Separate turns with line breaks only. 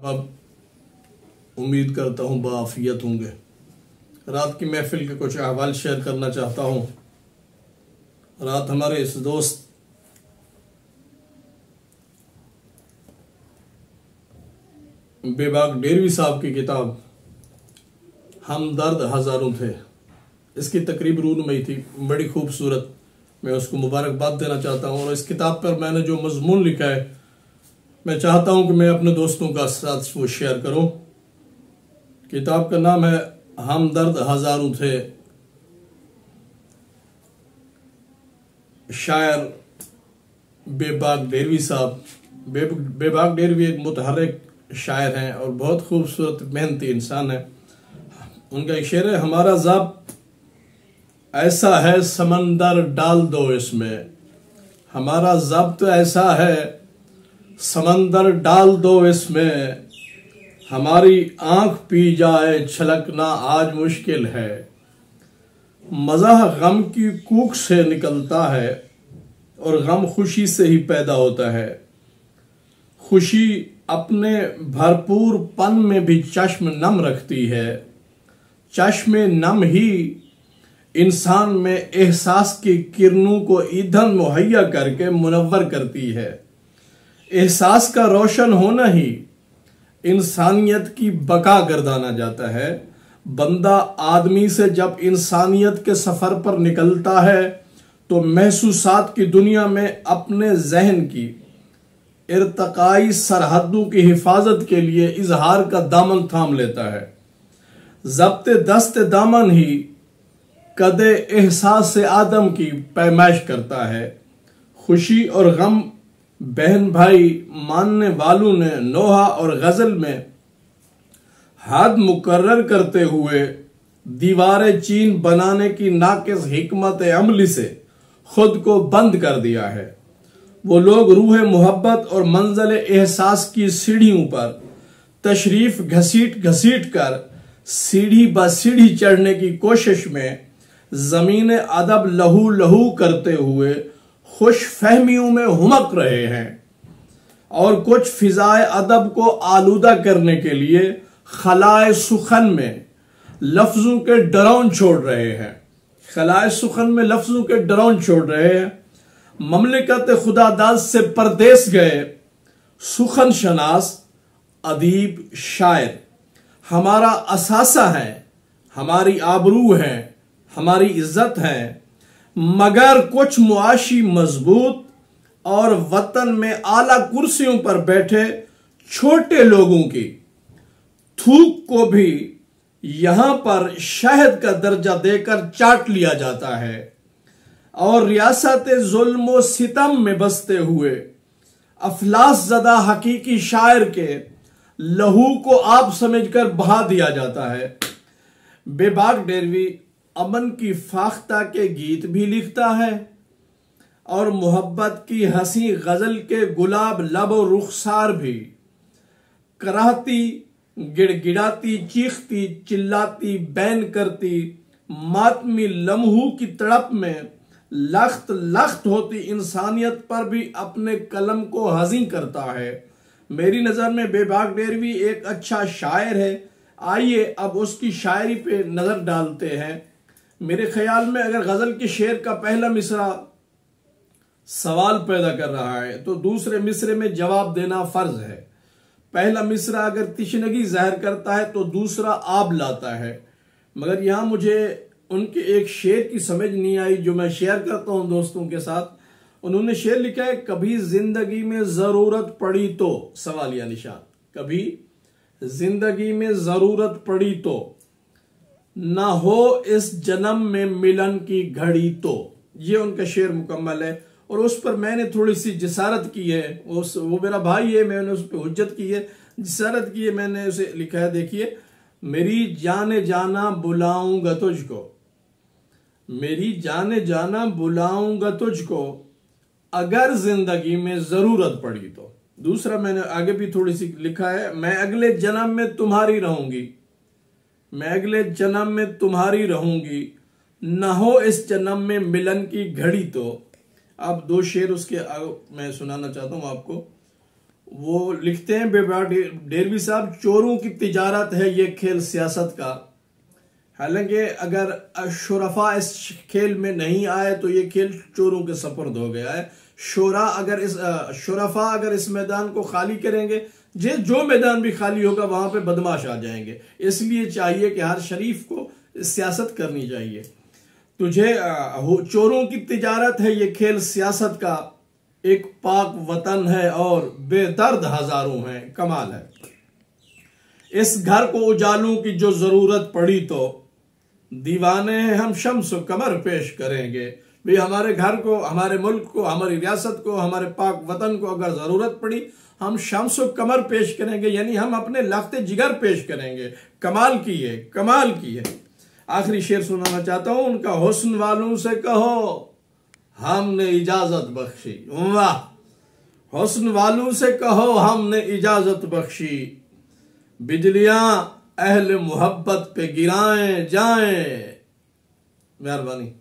अब उम्मीद करता हूँ बाआफियत होंगे। रात की महफिल के कुछ अहवाल शेयर करना चाहता हूँ। रात हमारे इस दोस्त बेबाक डेरवी साहब की किताब हमदर्द हजारों थे, इसकी तकरीब रूनमई थी, बड़ी खूबसूरत। मैं उसको मुबारकबाद देना चाहता हूँ। और इस किताब पर मैंने जो मजमून लिखा है, मैं चाहता हूँ कि मैं अपने दोस्तों का साथ वो शेयर करूँ। किताब का नाम है हमदर्द हजारों थे। शायर बेबाक डेरवी साहब। बेबाक डेरवी एक मुतहर्रिक शायर हैं और बहुत खूबसूरत मेहनती इंसान है। उनका एक शेर है, हमारा ज़ब्त ऐसा है समंदर डाल दो इसमें। हमारा ज़ब्त ऐसा है समंदर डाल दो इसमें। हमारी आंख पी जाए छलकना आज मुश्किल है। मज़ाह गम की कूख से निकलता है और गम खुशी से ही पैदा होता है। खुशी अपने भरपूर पन में भी चश्म नम रखती है। चश्म नम ही इंसान में एहसास की किरणों को ईंधन मुहैया करके मुनव्वर करती है। एहसास का रोशन होना ही इंसानियत की बका गर्दाना जाता है। बंदा आदमी से जब इंसानियत के सफर पर निकलता है तो महसूसात की दुनिया में अपने जहन की इर्तकाई सरहदों की हिफाजत के लिए इजहार का दामन थाम लेता है। ज़ब्ते दस्त दामन ही कदे एहसास से आदम की पैमाइश करता है। खुशी और गम बहन भाई मानने वालों ने नोहा और गजल में हद मुकर्रर करते हुए दीवारें चीन बनाने की नाकिस हिकमत अमली से खुद को बंद कर दिया है। वो लोग रूह मोहब्बत और मंजिल एहसास की सीढ़ियों पर तशरीफ घसीट घसीट कर सीढ़ी ब सीढ़ी चढ़ने की कोशिश में जमीन अदब लहू लहू करते हुए खुश फहमियों में हुमक रहे हैं और कुछ फिजाए अदब को आलूदा करने के लिए खलाए सुखन में लफ्जों के डरौन छोड़ रहे हैं। खलाए सुखन में लफ्जों के डरौन छोड़ रहे हैं। ममलिकत खुदादाद से परदेस गए सुखन शनास अदीब शायर हमारा असासा है, हमारी आबरू है, हमारी इज्जत है। मगर कुछ मुआशी मजबूत और वतन में आला कुर्सियों पर बैठे छोटे लोगों की थूक को भी यहां पर शहद का दर्जा देकर चाट लिया जाता है और रियासत जुल्म सितम में बसते हुए अफलास ज़दा हकीकी शायर के लहू को आप समझकर बहा दिया जाता है। बेबाक डेरवी अमन की फाख्ता के गीत भी लिखता है और मोहब्बत की हंसी गजल के गुलाब लब और रुखसार भी। कराहती गिड़गिड़ाती चीखती चिल्लाती बैन करती मातमी लम्हों की तड़प में लख्त लख्त होती इंसानियत पर भी अपने कलम को हज़ी करता है। मेरी नज़र में बेबाक डेरवी एक अच्छा शायर है। आइए अब उसकी शायरी पे नज़र डालते हैं। मेरे ख्याल में अगर गज़ल के शेर का पहला मिसरा सवाल पैदा कर रहा है तो दूसरे मिसरे में जवाब देना फर्ज है। पहला मिसरा अगर तिशनगी ज़ाहिर करता है तो दूसरा आब लाता है। मगर यहाँ मुझे उनके एक शेर की समझ नहीं आई जो मैं शेयर करता हूँ दोस्तों के साथ। उन्होंने शेर लिखा है, कभी जिंदगी में जरूरत पड़ी तो सवालिया निशान, कभी जिंदगी में जरूरत पड़ी तो ना हो इस जन्म में मिलन की घड़ी तो। ये उनका शेर मुकम्मल है और उस पर मैंने थोड़ी सी जिसारत की है। वो मेरा भाई है, मैंने उस पर हुज्जत की है, जिसारत की है, मैंने उसे लिखा है। देखिए, मेरी जाने जाना बुलाऊंगा तुझको, मेरी जाने जाना बुलाऊंगा तुझको अगर जिंदगी में जरूरत पड़ी तो। दूसरा मैंने आगे भी थोड़ी सी लिखा है, मैं अगले जन्म में तुम्हारी रहूंगी, मैं अगले जन्म में तुम्हारी रहूंगी, न हो इस जन्म में मिलन की घड़ी तो। अब दो शेर उसके मैं सुनाना चाहता हूं आपको। वो लिखते हैं बेबाक डेरवी साहब, चोरों की तिजारत है ये खेल सियासत का। हालांकि अगर शुरफा इस खेल में नहीं आए तो ये खेल चोरों के सपुर्द हो गया है। शुरफा अगर इस मैदान को खाली करेंगे, जो मैदान भी खाली होगा वहां पे बदमाश आ जाएंगे। इसलिए चाहिए कि हर शरीफ को सियासत करनी चाहिए। तुझे चोरों की तिजारत है ये खेल सियासत का, एक पाक वतन है और बेदर्द हजारों हैं, कमाल है। इस घर को उजालूं की जो जरूरत पड़ी तो दीवाने हैं हम शम्स कमर पेश करेंगे। भाई हमारे घर को, हमारे मुल्क को, हमारी रियासत को, हमारे पाक वतन को अगर जरूरत पड़ी हम शम्स कमर पेश करेंगे, यानी हम अपने लख्ते जिगर पेश करेंगे। कमाल की है, कमाल की है। आखिरी शेर सुनाना चाहता हूं उनका, हुस्न वालों से कहो हमने इजाजत बख्शी। वाह, हुस्न वालों से कहो हमने इजाजत बख्शी, बिजलियां अहले मोहब्बत पे गिराएं जाएं। मेहरबानी।